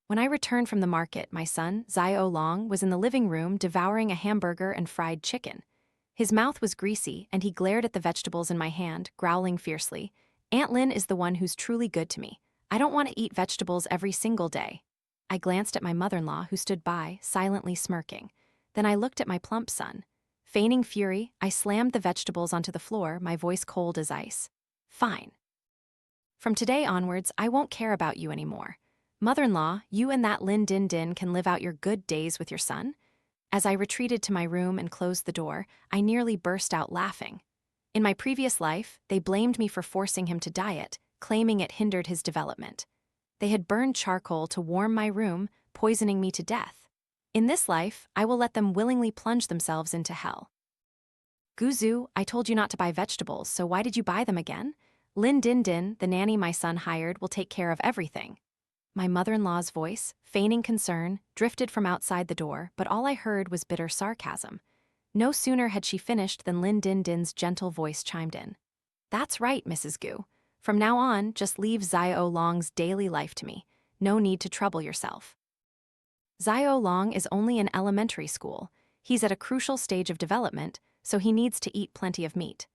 When I returned from the market, my son, Xiao Long, was in the living room devouring a hamburger and fried chicken. His mouth was greasy, and he glared at the vegetables in my hand, growling fiercely. Aunt Lin is the one who's truly good to me. I don't want to eat vegetables every single day. I glanced at my mother-in-law, who stood by, silently smirking. Then I looked at my plump son. Feigning fury, I slammed the vegetables onto the floor, my voice cold as ice. Fine. From today onwards, I won't care about you anymore. Mother-in-law, you and that Lin Dinh Dinh can live out your good days with your son. As I retreated to my room and closed the door, I nearly burst out laughing. In my previous life, they blamed me for forcing him to diet, claiming it hindered his development. They had burned charcoal to warm my room, poisoning me to death. In this life, I will let them willingly plunge themselves into hell. Guzu, I told you not to buy vegetables, so why did you buy them again? Lin Dinh Dinh, the nanny my son hired, will take care of everything. My mother-in-law's voice, feigning concern, drifted from outside the door, but all I heard was bitter sarcasm. No sooner had she finished than Lin Dinh Dinh's gentle voice chimed in. That's right, Mrs. Gu. From now on, just leave Xiao Long's daily life to me. No need to trouble yourself. Xiao Long is only in elementary school. He's at a crucial stage of development, so he needs to eat plenty of meat.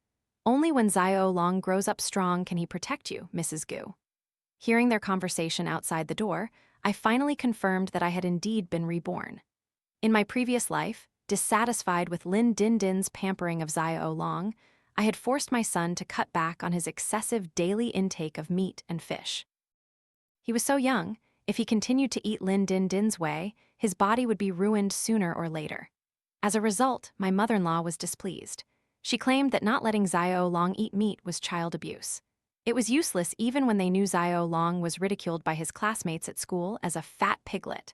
Only when Xiao Long grows up strong can he protect you, Mrs. Gu. Hearing their conversation outside the door, I finally confirmed that I had indeed been reborn. In my previous life, dissatisfied with Lin Dinh Dinh's pampering of Xiao Long, I had forced my son to cut back on his excessive daily intake of meat and fish. He was so young, if he continued to eat Lin Dinh Dinh's way, his body would be ruined sooner or later. As a result, my mother-in-law was displeased. She claimed that not letting Xiao Long eat meat was child abuse. It was useless even when they knew Xiao Long was ridiculed by his classmates at school as a fat piglet.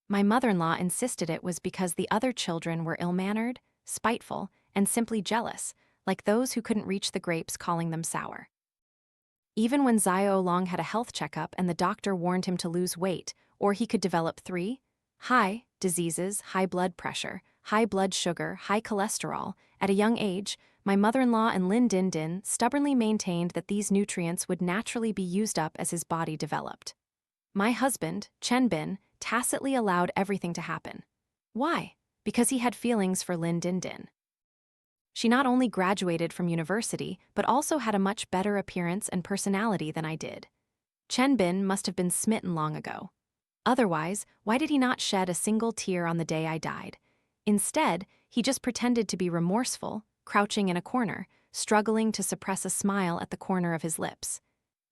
My mother-in-law insisted it was because the other children were ill-mannered, spiteful, and simply jealous, like those who couldn't reach the grapes, calling them sour. Even when Xiao Long had a health checkup and the doctor warned him to lose weight, or he could develop high diseases, high blood pressure, high blood sugar, high cholesterol, at a young age, my mother-in-law and Lin Dinh Dinh stubbornly maintained that these nutrients would naturally be used up as his body developed. My husband, Chen Bin, tacitly allowed everything to happen. Why? Because he had feelings for Lin Dinh Dinh. She not only graduated from university, but also had a much better appearance and personality than I did. Chen Bin must have been smitten long ago. Otherwise, why did he not shed a single tear on the day I died? Instead, he just pretended to be remorseful, crouching in a corner, struggling to suppress a smile at the corner of his lips.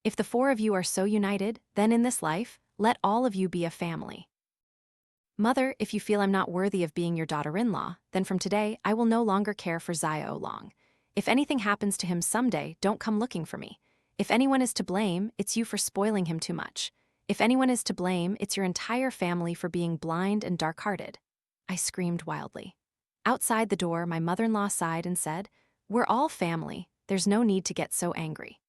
If the four of you are so united, then in this life, let all of you be a family. Mother, if you feel I'm not worthy of being your daughter-in-law, then from today I will no longer care for Xiao Long. If anything happens to him someday, don't come looking for me. If anyone is to blame, it's you for spoiling him too much. If anyone is to blame, it's your entire family for being blind and dark-hearted. I screamed wildly. Outside the door, my mother-in-law sighed and said, We're all family, there's no need to get so angry.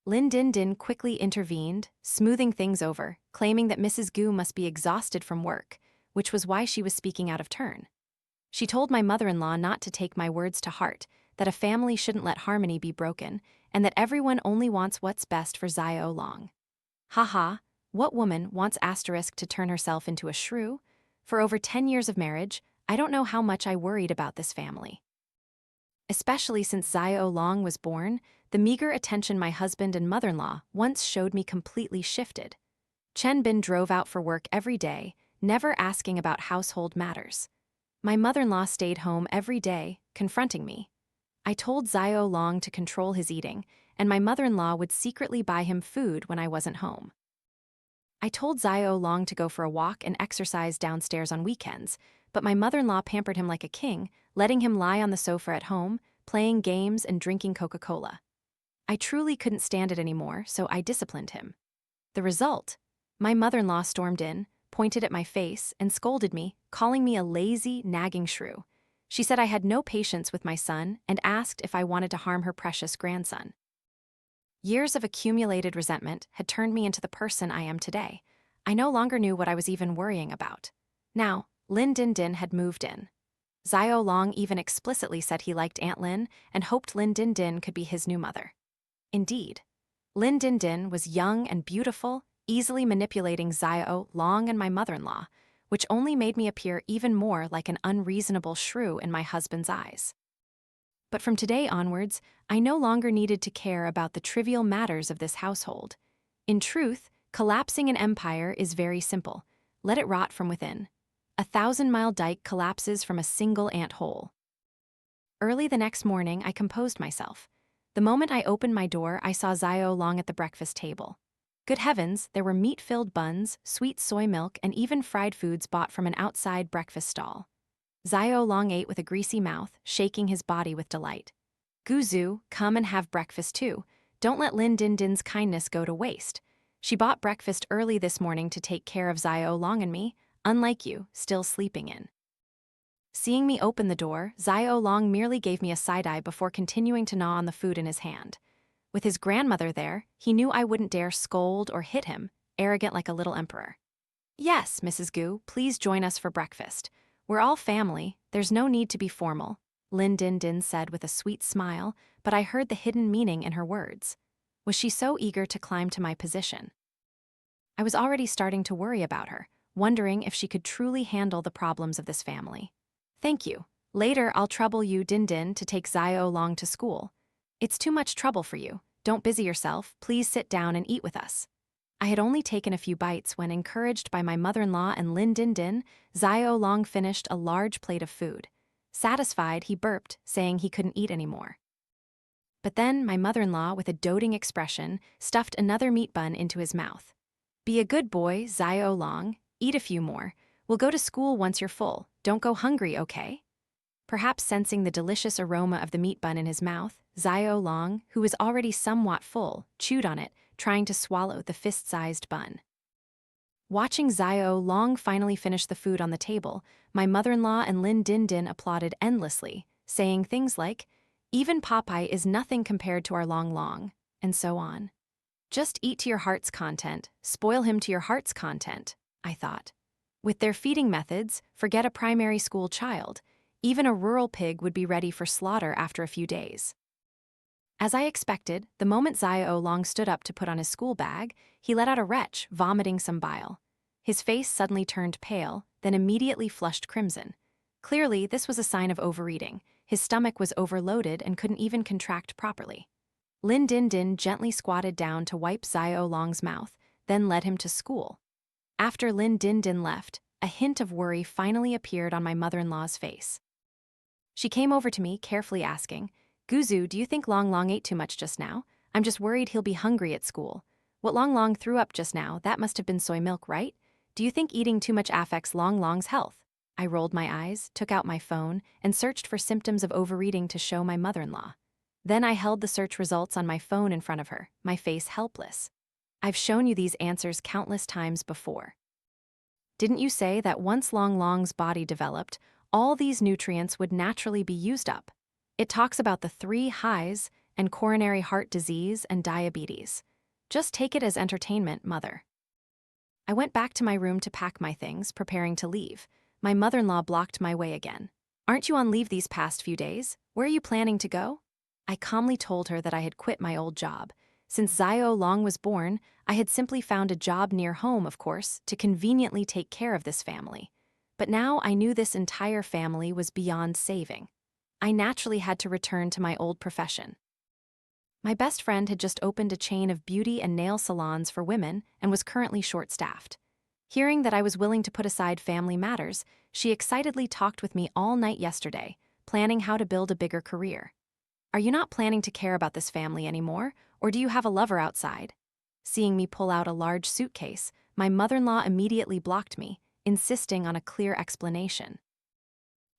Lin Dinh Dinh quickly intervened, smoothing things over, claiming that Mrs. Gu must be exhausted from work, which was why she was speaking out of turn. She told my mother-in-law not to take my words to heart, that a family shouldn't let harmony be broken, and that everyone only wants what's best for Xiao Long. Haha, what woman wants to turn herself into a shrew? For over 10 years of marriage, I don't know how much I worried about this family. Especially since Xiao Long was born, the meager attention my husband and mother-in-law once showed me completely shifted. Chen Bin drove out for work every day, never asking about household matters. My mother-in-law stayed home every day, confronting me. I told Xiao Long to control his eating, and my mother-in-law would secretly buy him food when I wasn't home. I told Xiao Long to go for a walk and exercise downstairs on weekends, but my mother-in-law pampered him like a king, letting him lie on the sofa at home, playing games and drinking Coca-Cola. I truly couldn't stand it anymore, so I disciplined him. The result? My mother-in-law stormed in, pointed at my face, and scolded me, calling me a lazy, nagging shrew. She said I had no patience with my son and asked if I wanted to harm her precious grandson. Years of accumulated resentment had turned me into the person I am today. I no longer knew what I was even worrying about. Now, Lin Dinh Dinh had moved in. Xiao Long even explicitly said he liked Aunt Lin and hoped Lin Dinh Dinh could be his new mother. Indeed, Lin Dinh Dinh was young and beautiful, easily manipulating Xiao Long and my mother-in-law, which only made me appear even more like an unreasonable shrew in my husband's eyes. But from today onwards, I no longer needed to care about the trivial matters of this household. In truth, collapsing an empire is very simple. Let it rot from within. 1,000-mile dike collapses from a single ant hole. Early the next morning, I composed myself. The moment I opened my door, I saw Xiao Long at the breakfast table. Good heavens, there were meat-filled buns, sweet soy milk, and even fried foods bought from an outside breakfast stall. Xiao Long ate with a greasy mouth, shaking his body with delight. Guzu, come and have breakfast too. Don't let Lin Dinh Dinh's kindness go to waste. She bought breakfast early this morning to take care of Xiao Long and me, unlike you, still sleeping in. Seeing me open the door, Xiao Long merely gave me a side-eye before continuing to gnaw on the food in his hand. With his grandmother there, he knew I wouldn't dare scold or hit him, arrogant like a little emperor. Yes, Mrs. Gu, please join us for breakfast. We're all family, there's no need to be formal, Lin Dinh Dinh said with a sweet smile, but I heard the hidden meaning in her words. Was she so eager to climb to my position? I was already starting to worry about her, wondering if she could truly handle the problems of this family. Thank you. Later, I'll trouble you, Dinh Dinh, to take Xiao Long to school. It's too much trouble for you. Don't busy yourself. Please sit down and eat with us. I had only taken a few bites when, encouraged by my mother-in-law and Lin Dinh Dinh, Xiao Long finished a large plate of food. Satisfied, he burped, saying he couldn't eat anymore. But then my mother-in-law, with a doting expression, stuffed another meat bun into his mouth. Be a good boy, Xiao Long. Eat a few more. We'll go to school once you're full. Don't go hungry, okay? Perhaps sensing the delicious aroma of the meat bun in his mouth, Xiao Long, who was already somewhat full, chewed on it, trying to swallow the fist-sized bun. Watching Xiao Long finally finish the food on the table, my mother-in-law and Lin Dinh Dinh applauded endlessly, saying things like, "Even Popeye is nothing compared to our Long Long," and so on. Just eat to your heart's content, spoil him to your heart's content, I thought. With their feeding methods, forget a primary school child. Even a rural pig would be ready for slaughter after a few days. As I expected, the moment Xiao Long stood up to put on his school bag, he let out a retch, vomiting some bile. His face suddenly turned pale, then immediately flushed crimson. Clearly, this was a sign of overeating. His stomach was overloaded and couldn't even contract properly. Lin Dinh Dinh gently squatted down to wipe Xiao Long's mouth, then led him to school. After Lin Dinh Dinh left, a hint of worry finally appeared on my mother-in-law's face. She came over to me, carefully asking, "Guzu, do you think Long Long ate too much just now? I'm just worried he'll be hungry at school. What Long Long threw up just now, that must have been soy milk, right? Do you think eating too much affects Long Long's health?" I rolled my eyes, took out my phone, and searched for symptoms of overeating to show my mother-in-law. Then I held the search results on my phone in front of her, my face helpless. I've shown you these answers countless times before. Didn't you say that once Long Long's body developed, all these nutrients would naturally be used up? It talks about the 3 highs and coronary heart disease and diabetes. Just take it as entertainment, mother. I went back to my room to pack my things, preparing to leave. My mother-in-law blocked my way again. "Aren't you on leave these past few days? Where are you planning to go?" I calmly told her that I had quit my old job. Since Xiao Long was born, I had simply found a job near home, of course, to conveniently take care of this family. But now I knew this entire family was beyond saving. I naturally had to return to my old profession. My best friend had just opened a chain of beauty and nail salons for women and was currently short-staffed. Hearing that I was willing to put aside family matters, she excitedly talked with me all night yesterday, planning how to build a bigger career. "Are you not planning to care about this family anymore, or do you have a lover outside?" Seeing me pull out a large suitcase, my mother-in-law immediately blocked me, insisting on a clear explanation.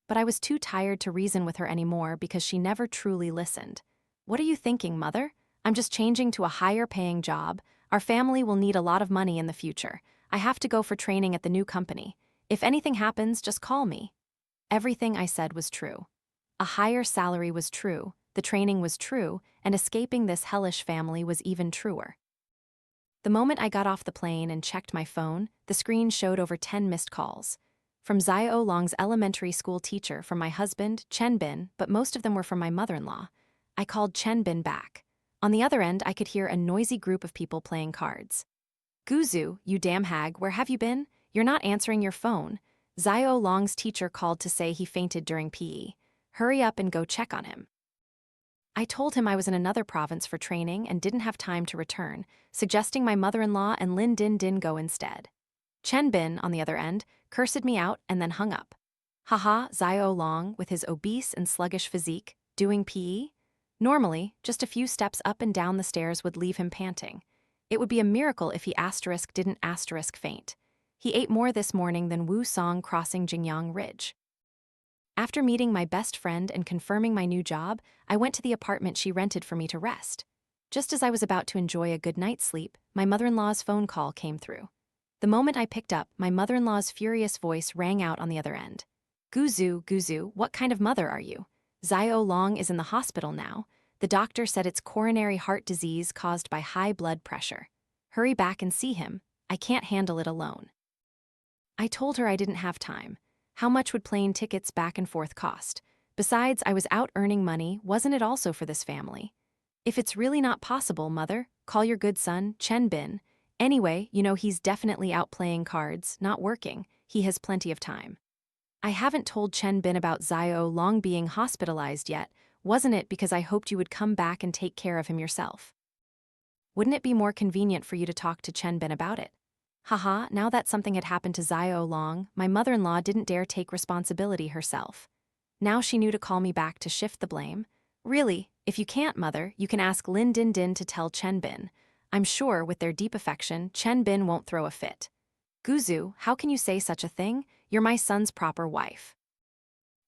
But I was too tired to reason with her anymore because she never truly listened. "What are you thinking, mother? I'm just changing to a higher-paying job. Our family will need a lot of money in the future. I have to go for training at the new company. If anything happens, just call me." Everything I said was true. A higher salary was true, the training was true, and escaping this hellish family was even truer. The moment I got off the plane and checked my phone, the screen showed over 10 missed calls. From Xiao Long's elementary school teacher, from my husband, Chen Bin, but most of them were from my mother-in-law. I called Chen Bin back. On the other end, I could hear a noisy group of people playing cards. Guzu, you damn hag, where have you been? You're not answering your phone. Xiao Long's teacher called to say he fainted during PE. Hurry up and go check on him. I told him I was in another province for training and didn't have time to return, suggesting my mother-in-law and Lin Dinh Dinh go instead. Chen Bin, on the other end, cursed me out and then hung up. Haha, Xiao Long, with his obese and sluggish physique, doing PE? Normally, just a few steps up and down the stairs would leave him panting. It would be a miracle if he didn't faint. He ate more this morning than Wu Song crossing Jingyang Ridge. After meeting my best friend and confirming my new job, I went to the apartment she rented for me to rest. Just as I was about to enjoy a good night's sleep, my mother-in-law's phone call came through. The moment I picked up, my mother-in-law's furious voice rang out on the other end. Guzu, Guzu, what kind of mother are you? Xiao Long is in the hospital now. The doctor said it's coronary heart disease caused by high blood pressure. Hurry back and see him. I can't handle it alone. I told her I didn't have time. How much would plane tickets back and forth cost? Besides, I was out earning money, wasn't it also for this family? If it's really not possible, mother, call your good son, Chen Bin. Anyway, he's definitely out playing cards, not working. He has plenty of time. I haven't told Chen Bin about Xiao Long being hospitalized yet, wasn't it because I hoped you would come back and take care of him yourself? Wouldn't it be more convenient for you to talk to Chen Bin about it? Haha, now that something had happened to Xiao Long, my mother-in-law didn't dare take responsibility herself. Now she knew to call me back to shift the blame. Really, if you can't, mother, you can ask Lin Dinh Dinh to tell Chen Bin. I'm sure, with their deep affection, Chen Bin won't throw a fit. Guzu, how can you say such a thing? You're my son's proper wife.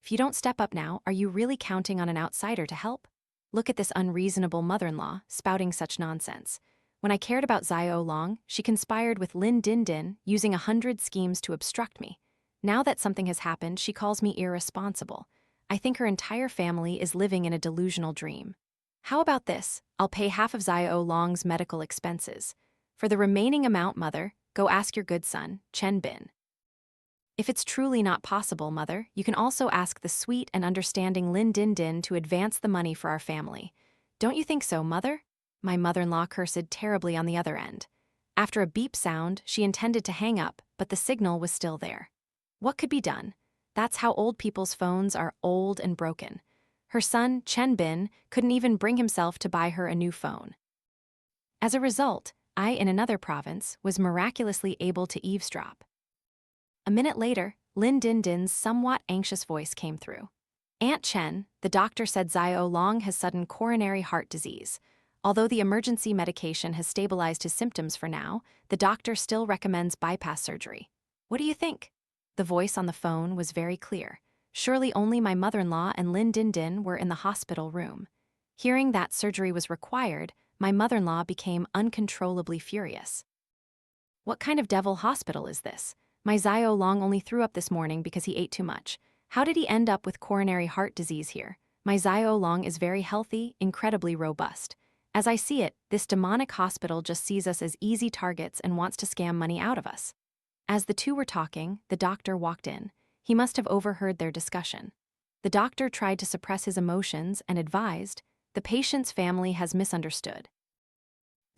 If you don't step up now, are you really counting on an outsider to help? Look at this unreasonable mother-in-law, spouting such nonsense. When I cared about Xiao Long, she conspired with Lin Dinh Dinh, using 100 schemes to obstruct me. Now that something has happened, she calls me irresponsible. I think her entire family is living in a delusional dream. How about this? I'll pay half of Xiao Long's medical expenses. For the remaining amount, mother, go ask your good son, Chen Bin. If it's truly not possible, mother, you can also ask the sweet and understanding Lin Dinh Dinh to advance the money for our family. Don't you think so, mother? My mother-in-law cursed terribly on the other end. After a beep sound, she intended to hang up, but the signal was still there. What could be done? That's how old people's phones are old and broken. Her son, Chen Bin, couldn't even bring himself to buy her a new phone. As a result, I, in another province, was miraculously able to eavesdrop. A minute later, Lin Dinh Dinh's somewhat anxious voice came through. Aunt Chen, the doctor said Xiao Long has sudden coronary heart disease. Although the emergency medication has stabilized his symptoms for now, the doctor still recommends bypass surgery. What do you think? The voice on the phone was very clear. Surely only my mother-in-law and Lin Dinh Dinh were in the hospital room. Hearing that surgery was required, my mother-in-law became uncontrollably furious. What kind of devil hospital is this? My Xiao Long only threw up this morning because he ate too much. How did he end up with coronary heart disease here? My Xiao Long is very healthy, incredibly robust. As I see it, this demonic hospital just sees us as easy targets and wants to scam money out of us. As the two were talking, the doctor walked in. He must have overheard their discussion. The doctor tried to suppress his emotions and advised, the patient's family has misunderstood.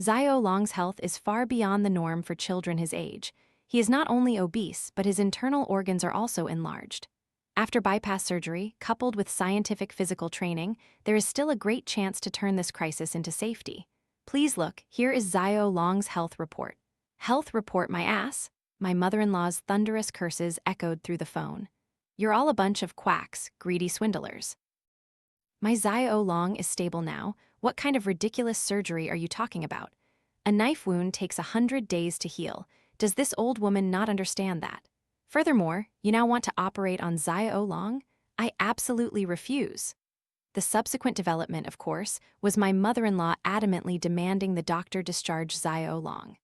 Xiao Long's health is far beyond the norm for children his age. He is not only obese, but his internal organs are also enlarged. After bypass surgery, coupled with scientific physical training, there is still a great chance to turn this crisis into safety. Please look, here is Xiao Long's health report. Health report, my ass? My mother-in-law's thunderous curses echoed through the phone. You're all a bunch of quacks, greedy swindlers. My Xiao Long is stable now. What kind of ridiculous surgery are you talking about? A knife wound takes 100 days to heal. Does this old woman not understand that? Furthermore, you now want to operate on Xiao Long? I absolutely refuse. The subsequent development, of course, was my mother-in-law adamantly demanding the doctor discharge Xiao Long.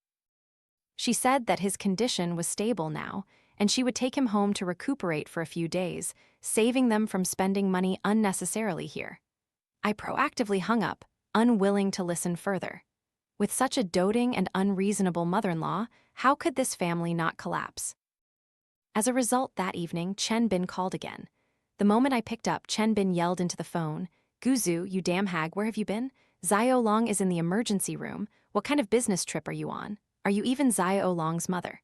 She said that his condition was stable now, and she would take him home to recuperate for a few days, saving them from spending money unnecessarily here. I proactively hung up, unwilling to listen further. With such a doting and unreasonable mother-in-law, how could this family not collapse? As a result, that evening, Chen Bin called again. The moment I picked up, Chen Bin yelled into the phone, Guzu, you damn hag, where have you been? Xiao Long is in the emergency room. What kind of business trip are you on? Are you even Xiao Long's mother?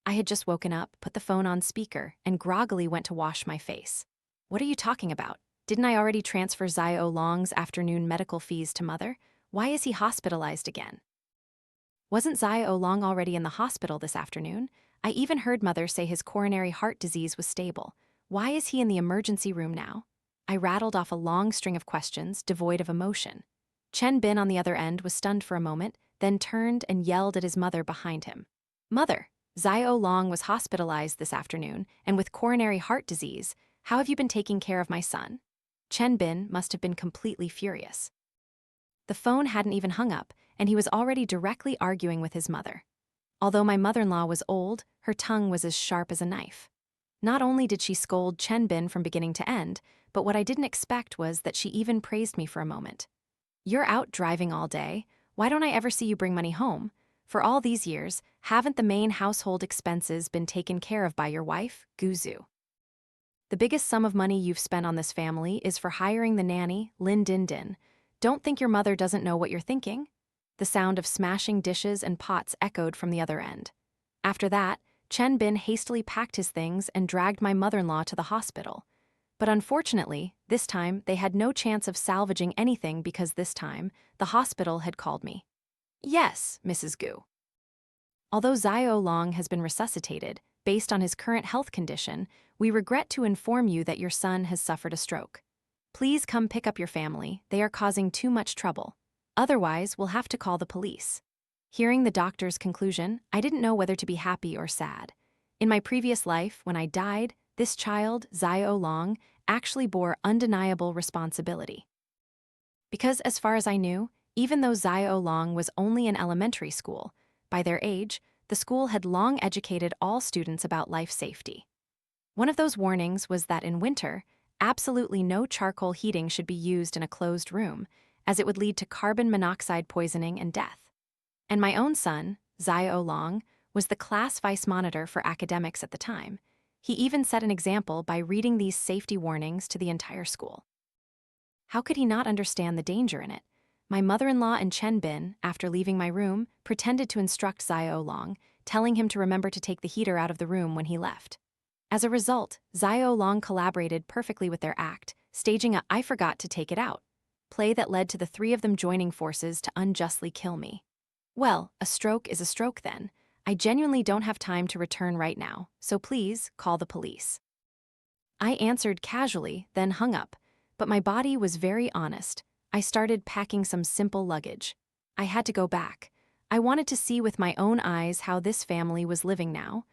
I had just woken up, put the phone on speaker, and groggily went to wash my face. What are you talking about? Didn't I already transfer Xiao Long's afternoon medical fees to mother? Why is he hospitalized again? Wasn't Xiao Long already in the hospital this afternoon? I even heard mother say his coronary heart disease was stable. Why is he in the emergency room now? I rattled off a long string of questions, devoid of emotion. Chen Bin on the other end was stunned for a moment, then turned and yelled at his mother behind him. Mother, Xiao Long was hospitalized this afternoon, and with coronary heart disease. How have you been taking care of my son? Chen Bin must have been completely furious. The phone hadn't even hung up, and he was already directly arguing with his mother. Although my mother-in-law was old, her tongue was as sharp as a knife. Not only did she scold Chen Bin from beginning to end, but what I didn't expect was that she even praised me for a moment. You're out driving all day. Why don't I ever see you bring money home? For all these years, haven't the main household expenses been taken care of by your wife, Guzu? The biggest sum of money you've spent on this family is for hiring the nanny, Lin Dinh Dinh. Don't think your mother doesn't know what you're thinking? The sound of smashing dishes and pots echoed from the other end. After that, Chen Bin hastily packed his things and dragged my mother-in-law to the hospital. But unfortunately, this time they had no chance of salvaging anything because this time, the hospital had called me. Yes, Mrs. Gu. Although Xiao Long has been resuscitated, based on his current health condition, we regret to inform you that your son has suffered a stroke. Please come pick up your family, they are causing too much trouble. Otherwise, we'll have to call the police. Hearing the doctor's conclusion, I didn't know whether to be happy or sad. In my previous life, when I died, this child, Xiao Long, actually bore undeniable responsibility. Because as far as I knew, even though Xiao Long was only in elementary school, by their age, the school had long educated all students about life safety. One of those warnings was that in winter, absolutely no charcoal heating should be used in a closed room, as it would lead to carbon monoxide poisoning and death. And my own son, Xiao Long, was the class vice monitor for academics at the time. He even set an example by reading these safety warnings to the entire school. How could he not understand the danger in it? My mother-in-law and Chen Bin, after leaving my room, pretended to instruct Xiao Long, telling him to remember to take the heater out of the room when he left. As a result, Xiao Long collaborated perfectly with their act, staging a "I forgot to take it out" play that led to the three of them joining forces to unjustly kill me. Well, a stroke is a stroke then. I genuinely don't have time to return right now, so please call the police. I answered casually, then hung up, but my body was very honest. I started packing some simple luggage. I had to go back. I wanted to see with my own eyes how this family was living now.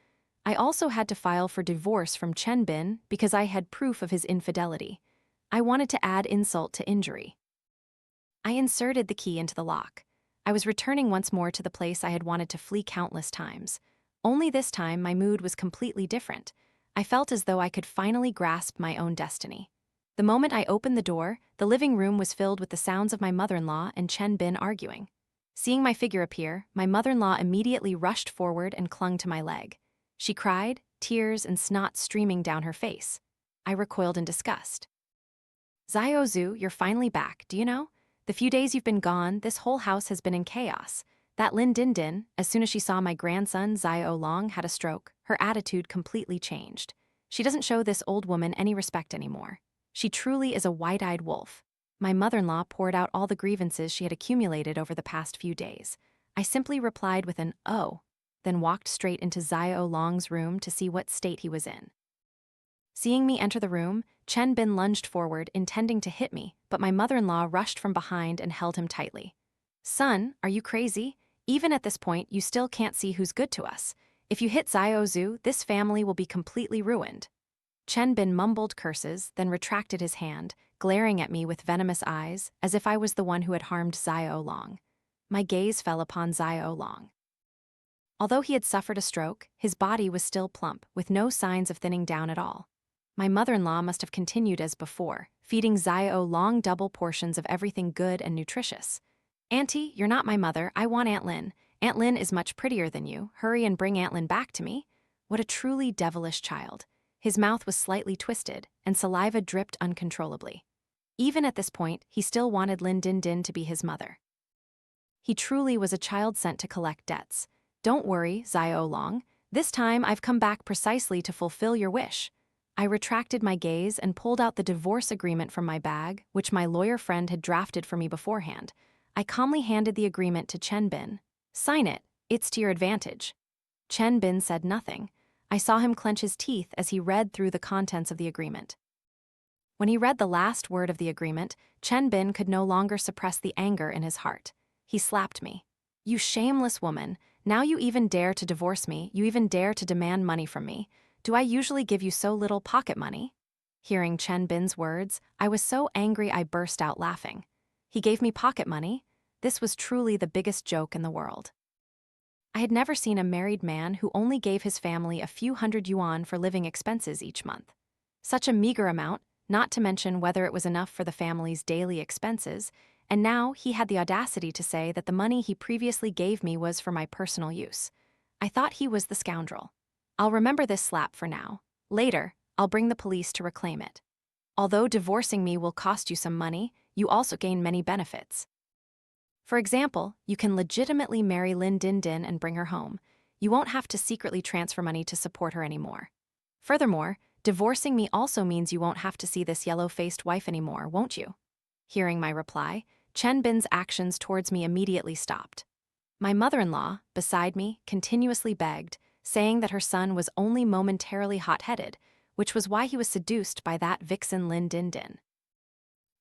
I also had to file for divorce from Chen Bin because I had proof of his infidelity. I wanted to add insult to injury. I inserted the key into the lock. I was returning once more to the place I had wanted to flee countless times. Only this time my mood was completely different. I felt as though I could finally grasp my own destiny. The moment I opened the door, the living room was filled with the sounds of my mother-in-law and Chen Bin arguing. Seeing my figure appear, my mother-in-law immediately rushed forward and clung to my leg. She cried, tears and snot streaming down her face. I recoiled in disgust. Xiao Zhu, you're finally back, do you know? The few days you've been gone, this whole house has been in chaos. That Lin Dinh Dinh, as soon as she saw my grandson Xiao Long had a stroke, her attitude completely changed. She doesn't show this old woman any respect anymore. She truly is a white-eyed wolf. My mother-in-law poured out all the grievances she had accumulated over the past few days. I simply replied with an "oh," then walked straight into Xiao Long's room to see what state he was in. Seeing me enter the room, Chen Bin lunged forward, intending to hit me, but my mother-in-law rushed from behind and held him tightly. Son, are you crazy? Even at this point, you still can't see who's good to us. If you hit Xiao Zhu, this family will be completely ruined. Chen Bin mumbled curses, then retracted his hand, glaring at me with venomous eyes, as if I was the one who had harmed Xiao Long. My gaze fell upon Xiao Long. Although he had suffered a stroke, his body was still plump, with no signs of thinning down at all. My mother-in-law must have continued as before, feeding Xiao Long double portions of everything good and nutritious. Auntie, you're not my mother, I want Aunt Lin. Aunt Lin is much prettier than you, hurry and bring Aunt Lin back to me. What a truly devilish child. His mouth was slightly twisted, and saliva dripped uncontrollably. Even at this point, he still wanted Lin Dinh Dinh to be his mother. He truly was a child sent to collect debts. Don't worry, Xiao Long. This time I've come back precisely to fulfill your wish. I retracted my gaze and pulled out the divorce agreement from my bag, which my lawyer friend had drafted for me beforehand. I calmly handed the agreement to Chen Bin. Sign it. It's to your advantage. Chen Bin said nothing. I saw him clench his teeth as he read through the contents of the agreement. When he read the last word of the agreement, Chen Bin could no longer suppress the anger in his heart. He slapped me. You shameless woman. Now you even dare to divorce me, you even dare to demand money from me. Do I usually give you so little pocket money? Hearing Chen Bin's words, I was so angry I burst out laughing. He gave me pocket money? This was truly the biggest joke in the world. I had never seen a married man who only gave his family a few hundred yuan for living expenses each month. Such a meager amount, not to mention whether it was enough for the family's daily expenses, and now he had the audacity to say that the money he previously gave me was for my personal use. I thought he was the scoundrel. I'll remember this slap for now. Later, I'll bring the police to reclaim it. Although divorcing me will cost you some money, you also gain many benefits. For example, you can legitimately marry Lin Dinh Dinh and bring her home. You won't have to secretly transfer money to support her anymore. Furthermore, divorcing me also means you won't have to see this yellow-faced wife anymore, won't you? Hearing my reply, Chen Bin's actions towards me immediately stopped. My mother-in-law, beside me, continuously begged, saying that her son was only momentarily hot-headed, which was why he was seduced by that vixen Lin Dinh Dinh.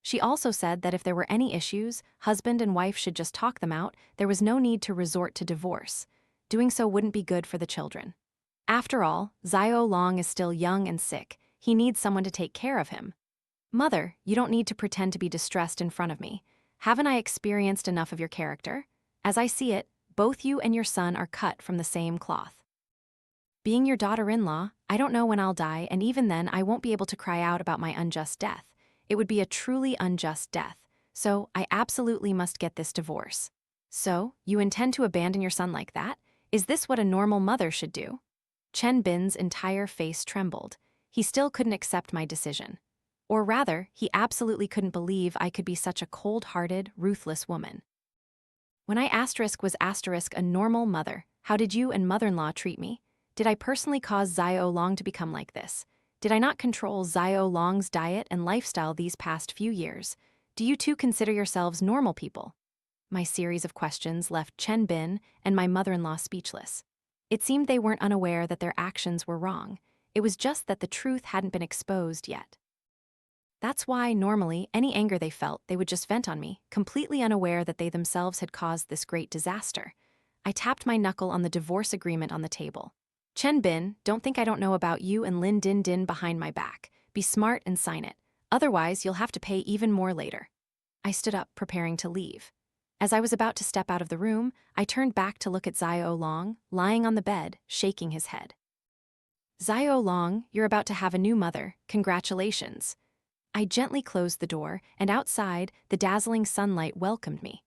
She also said that if there were any issues, husband and wife should just talk them out, there was no need to resort to divorce. Doing so wouldn't be good for the children. After all, Xiao Long is still young and sick. He needs someone to take care of him. Mother, you don't need to pretend to be distressed in front of me. Haven't I experienced enough of your character? As I see it, both you and your son are cut from the same cloth. Being your daughter-in-law, I don't know when I'll die, and even then I won't be able to cry out about my unjust death. It would be a truly unjust death, so I absolutely must get this divorce. So, you intend to abandon your son like that? Is this what a normal mother should do? Chen Bin's entire face trembled. He still couldn't accept my decision. Or rather, he absolutely couldn't believe I could be such a cold-hearted, ruthless woman. When I was a normal mother, how did you and mother-in-law treat me? Did I personally cause Xiao Long to become like this? Did I not control Xiao Long's diet and lifestyle these past few years? Do you too consider yourselves normal people? My series of questions left Chen Bin and my mother-in-law speechless. It seemed they weren't unaware that their actions were wrong. It was just that the truth hadn't been exposed yet. That's why, normally, any anger they felt, they would just vent on me, completely unaware that they themselves had caused this great disaster. I tapped my knuckle on the divorce agreement on the table. Chen Bin, don't think I don't know about you and Lin Dinh Dinh behind my back. Be smart and sign it. Otherwise, you'll have to pay even more later. I stood up, preparing to leave. As I was about to step out of the room, I turned back to look at Xiao Long, lying on the bed, shaking his head. Xiao Long, you're about to have a new mother. Congratulations. I gently closed the door, and outside, the dazzling sunlight welcomed me.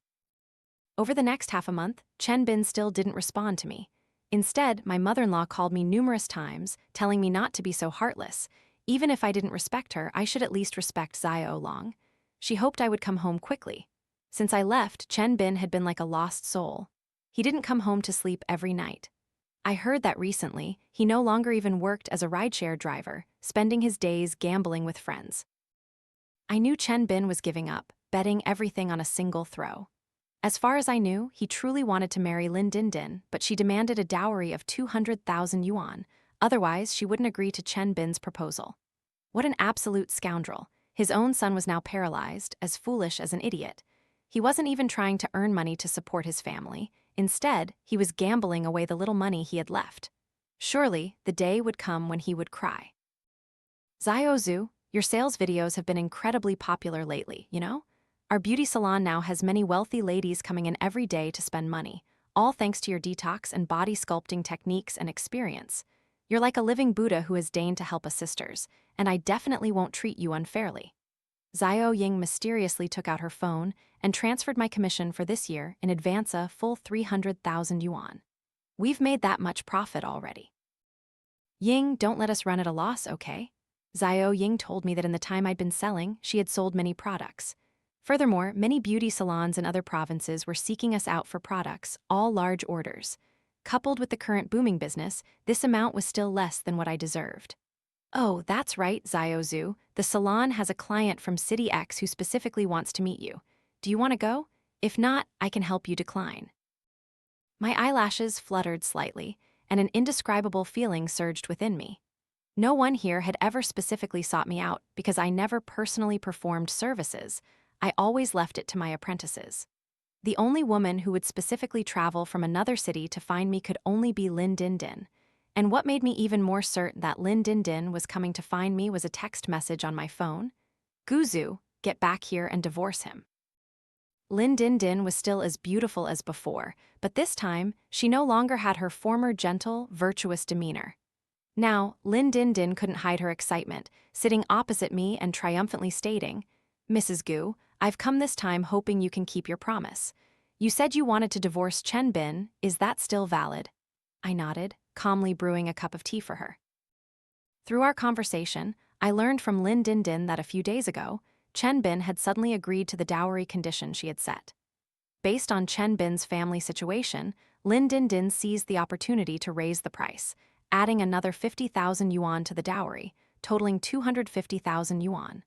Over the next half a month, Chen Bin still didn't respond to me. Instead, my mother-in-law called me numerous times, telling me not to be so heartless. Even if I didn't respect her, I should at least respect Xiao Long. She hoped I would come home quickly. Since I left, Chen Bin had been like a lost soul. He didn't come home to sleep every night. I heard that recently, he no longer even worked as a rideshare driver, spending his days gambling with friends. I knew Chen Bin was giving up, betting everything on a single throw. As far as I knew, he truly wanted to marry Lin Dinh Dinh, but she demanded a dowry of 200,000 yuan. Otherwise, she wouldn't agree to Chen Bin's proposal. What an absolute scoundrel. His own son was now paralyzed, as foolish as an idiot. He wasn't even trying to earn money to support his family. Instead, he was gambling away the little money he had left. Surely, the day would come when he would cry. Xiao Zhu, your sales videos have been incredibly popular lately, you know? Our beauty salon now has many wealthy ladies coming in every day to spend money, all thanks to your detox and body sculpting techniques and experience. You're like a living Buddha who has deigned to help us sisters, and I definitely won't treat you unfairly. Xiao Ying mysteriously took out her phone and transferred my commission for this year in advance a full 300,000 yuan. We've made that much profit already. Ying, don't let us run at a loss, okay? Xiao Ying told me that in the time I'd been selling, she had sold many products. Furthermore, many beauty salons in other provinces were seeking us out for products, all large orders. Coupled with the current booming business, this amount was still less than what I deserved. Oh, that's right, Xiao Zhu. The salon has a client from City X who specifically wants to meet you. Do you want to go? If not, I can help you decline. My eyelashes fluttered slightly, and an indescribable feeling surged within me. No one here had ever specifically sought me out because I never personally performed services. I always left it to my apprentices. The only woman who would specifically travel from another city to find me could only be Lin Dinh Dinh. And what made me even more certain that Lin Dinh Dinh was coming to find me was a text message on my phone. Guzu, get back here and divorce him. Lin Dinh Dinh was still as beautiful as before, but this time, she no longer had her former gentle, virtuous demeanor. Now, Lin Dinh Dinh couldn't hide her excitement, sitting opposite me and triumphantly stating, Mrs. Gu, I've come this time hoping you can keep your promise. You said you wanted to divorce Chen Bin, is that still valid? I nodded, calmly brewing a cup of tea for her. Through our conversation, I learned from Lin Dinh Dinh that a few days ago, Chen Bin had suddenly agreed to the dowry condition she had set. Based on Chen Bin's family situation, Lin Dinh Dinh seized the opportunity to raise the price, adding another 50,000 yuan to the dowry, totaling 250,000 yuan.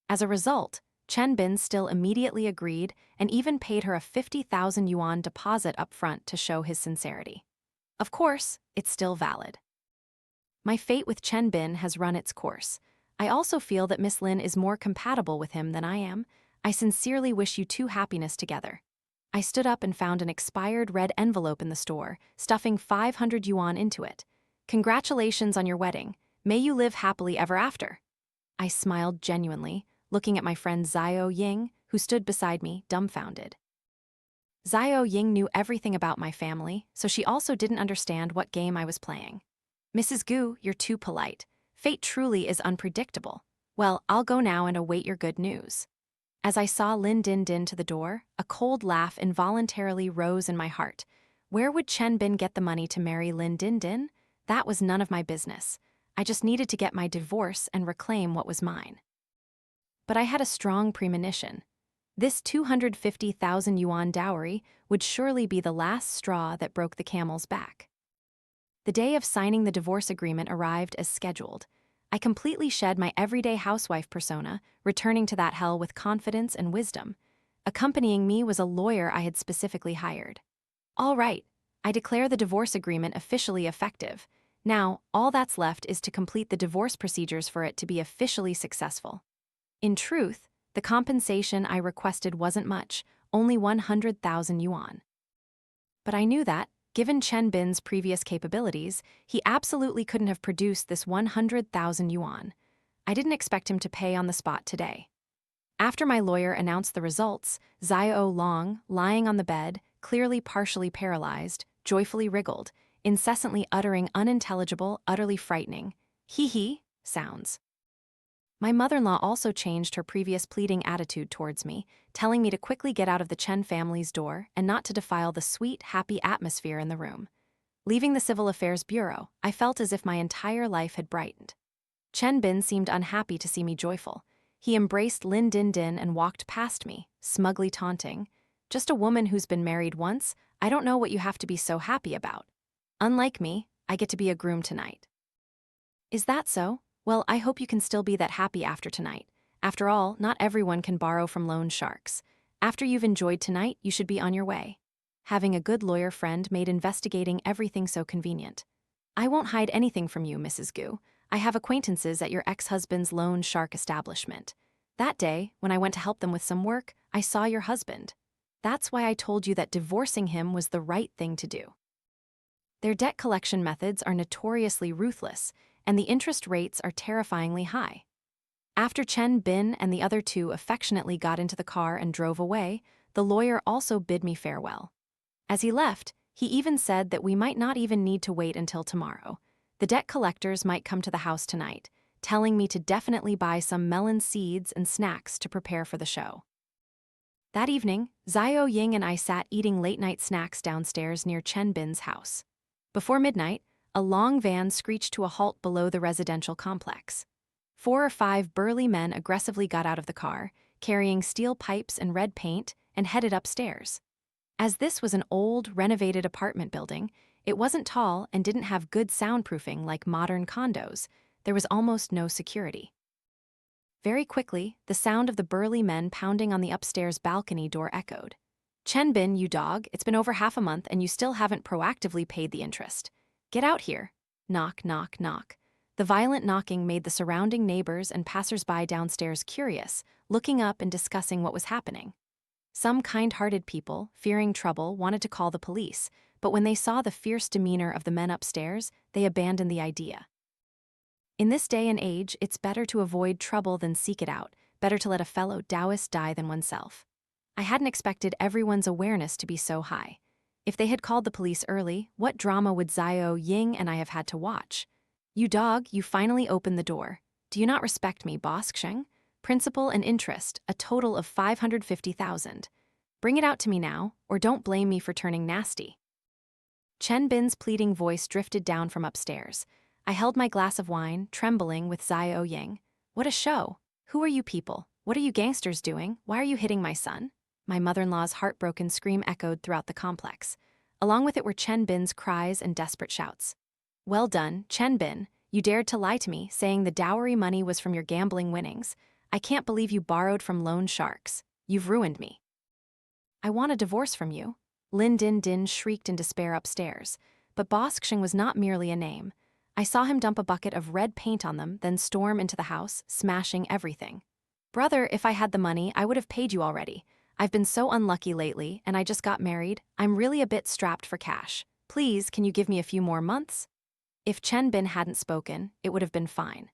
As a result, Chen Bin still immediately agreed and even paid her a 50,000 yuan deposit up front to show his sincerity. Of course, it's still valid. My fate with Chen Bin has run its course. I also feel that Miss Lin is more compatible with him than I am. I sincerely wish you two happiness together. I stood up and found an expired red envelope in the store, stuffing 500 yuan into it. Congratulations on your wedding. May you live happily ever after. I smiled genuinely, looking at my friend Xiao Ying, who stood beside me, dumbfounded. Xiao Ying knew everything about my family, so she also didn't understand what game I was playing. Mrs. Gu, you're too polite. Fate truly is unpredictable. Well, I'll go now and await your good news. As I saw Lin Dinh Dinh to the door, a cold laugh involuntarily rose in my heart. Where would Chen Bin get the money to marry Lin Dinh Dinh? That was none of my business. I just needed to get my divorce and reclaim what was mine. But I had a strong premonition. This 250,000 yuan dowry would surely be the last straw that broke the camel's back. The day of signing the divorce agreement arrived as scheduled. I completely shed my everyday housewife persona, returning to that hell with confidence and wisdom. Accompanying me was a lawyer I had specifically hired. All right, I declare the divorce agreement officially effective. Now, all that's left is to complete the divorce procedures for it to be officially successful. In truth, the compensation I requested wasn't much, only 100,000 yuan. But I knew that, given Chen Bin's previous capabilities, he absolutely couldn't have produced this 100,000 yuan. I didn't expect him to pay on the spot today. After my lawyer announced the results, Xiao Long, lying on the bed, clearly partially paralyzed, joyfully wriggled, incessantly uttering unintelligible, utterly frightening, hee-hee sounds. My mother-in-law also changed her previous pleading attitude towards me, telling me to quickly get out of the Chen family's door and not to defile the sweet, happy atmosphere in the room. Leaving the Civil Affairs Bureau, I felt as if my entire life had brightened. Chen Bin seemed unhappy to see me joyful. He embraced Lin Dinh Dinh and walked past me, smugly taunting. Just a woman who's been married once, I don't know what you have to be so happy about. Unlike me, I get to be a groom tonight. Is that so? Well, I hope you can still be that happy after tonight. After all, not everyone can borrow from loan sharks. After you've enjoyed tonight, you should be on your way. Having a good lawyer friend made investigating everything so convenient. I won't hide anything from you, Mrs. Gu. I have acquaintances at your ex-husband's loan shark establishment. That day, when I went to help them with some work, I saw your husband. That's why I told you that divorcing him was the right thing to do. Their debt collection methods are notoriously ruthless, and the interest rates are terrifyingly high. After Chen Bin and the other two affectionately got into the car and drove away, the lawyer also bid me farewell. As he left, he even said that we might not even need to wait until tomorrow. The debt collectors might come to the house tonight, telling me to definitely buy some melon seeds and snacks to prepare for the show. That evening, Xiao Ying and I sat eating late-night snacks downstairs near Chen Bin's house. Before midnight, a long van screeched to a halt below the residential complex. 4 or 5 burly men aggressively got out of the car, carrying steel pipes and red paint, and headed upstairs. As this was an old, renovated apartment building, It wasn't tall and didn't have good soundproofing like modern condos. There was almost no security. Very quickly, the sound of the burly men pounding on the upstairs balcony door echoed. "Chen Bin, you dog, it's been over half a month and you still haven't proactively paid the interest. Get out here." Knock, knock, knock. The violent knocking made the surrounding neighbors and passers-by downstairs curious, looking up and discussing what was happening. Some kind-hearted people, fearing trouble, wanted to call the police, but when they saw the fierce demeanor of the men upstairs, they abandoned the idea. In this day and age, it's better to avoid trouble than seek it out, better to let a fellow Taoist die than oneself. I hadn't expected everyone's awareness to be so high. If they had called the police early, what drama would Xiao Ying and I have had to watch? "You dog, you finally opened the door. Do you not respect me, boss Xing? Principal and interest, a total of 550,000. Bring it out to me now, or don't blame me for turning nasty." Chen Bin's pleading voice drifted down from upstairs. I held my glass of wine, trembling with Xiao Ying. "What a show! Who are you people? What are you gangsters doing? Why are you hitting my son?" My mother-in-law's heartbroken scream echoed throughout the complex. Along with it were Chen Bin's cries and desperate shouts. "Well done, Chen Bin. You dared to lie to me, saying the dowry money was from your gambling winnings. I can't believe you borrowed from loan sharks. You've ruined me." "I want a divorce from you," Lin Dinh Dinh shrieked in despair upstairs. But Boss Xing was not merely a name. I saw him dump a bucket of red paint on them, then storm into the house, smashing everything. "Brother, if I had the money, I would have paid you already. I've been so unlucky lately, and I just got married. I'm really a bit strapped for cash. Please, can you give me a few more months?" If Chen Bin hadn't spoken, it would have been fine.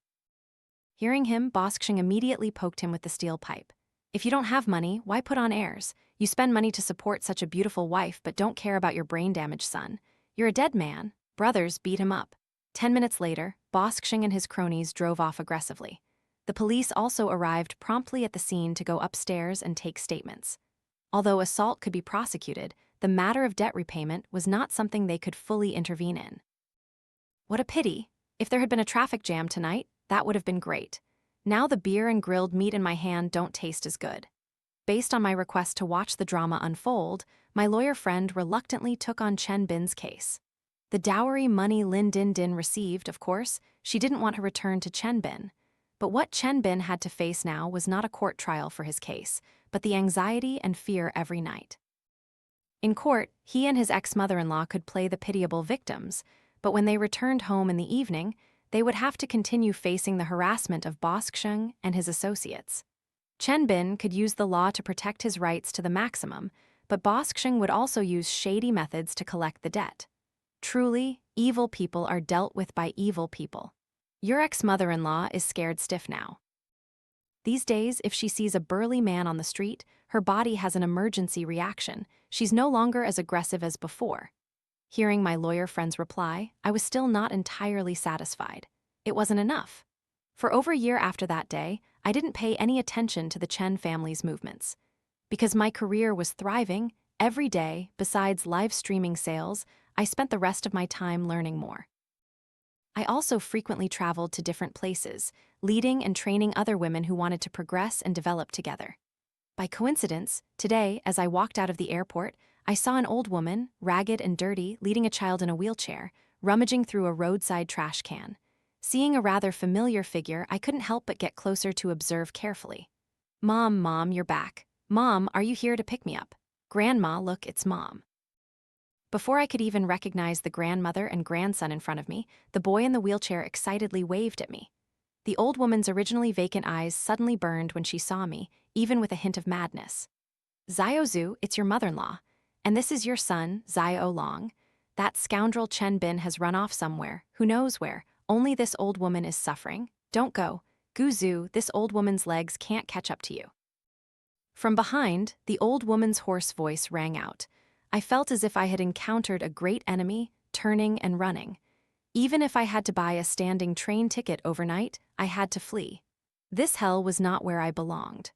Hearing him, Boss Xing immediately poked him with the steel pipe. "If you don't have money, why put on airs? You spend money to support such a beautiful wife but don't care about your brain-damaged son. You're a dead man." Brothers beat him up. 10 minutes later, Boss Xing and his cronies drove off aggressively. The police also arrived promptly at the scene to go upstairs and take statements. Although assault could be prosecuted, the matter of debt repayment was not something they could fully intervene in. What a pity. If there had been a traffic jam tonight, that would have been great. Now the beer and grilled meat in my hand don't taste as good. Based on my request to watch the drama unfold, my lawyer friend reluctantly took on Chen Bin's case. The dowry money Lin Dinh Dinh received, of course, she didn't want her returned to Chen Bin. But what Chen Bin had to face now was not a court trial for his case, but the anxiety and fear every night. In court, he and his ex-mother-in-law could play the pitiable victims, but when they returned home in the evening, they would have to continue facing the harassment of Boss Xing and his associates. Chen Bin could use the law to protect his rights to the maximum, but Boss Xing would also use shady methods to collect the debt. Truly, evil people are dealt with by evil people. Your ex-mother-in-law is scared stiff now. These days, if she sees a burly man on the street, her body has an emergency reaction. She's no longer as aggressive as before. Hearing my lawyer friend's reply, I was still not entirely satisfied. It wasn't enough. For over a year after that day, I didn't pay any attention to the Chen family's movements. Because my career was thriving, every day, besides live streaming sales, I spent the rest of my time learning more. I also frequently traveled to different places, leading and training other women who wanted to progress and develop together. By coincidence, today, as I walked out of the airport, I saw an old woman, ragged and dirty, leading a child in a wheelchair, rummaging through a roadside trash can. Seeing a rather familiar figure, I couldn't help but get closer to observe carefully. Mom, you're back. Mom, are you here to pick me up? Grandma, look, it's Mom." Before I could even recognize the grandmother and grandson in front of me, the boy in the wheelchair excitedly waved at me. The old woman's originally vacant eyes suddenly burned when she saw me, even with a hint of madness. "Xiao Zhu, it's your mother-in-law. And this is your son, Xiao Long. That scoundrel Chen Bin has run off somewhere, who knows where. Only this old woman is suffering. Don't go. Gu Zhu, this old woman's legs can't catch up to you." From behind, the old woman's hoarse voice rang out. I felt as if I had encountered a great enemy, turning and running. Even if I had to buy a standing train ticket overnight, I had to flee. This hell was not where I belonged.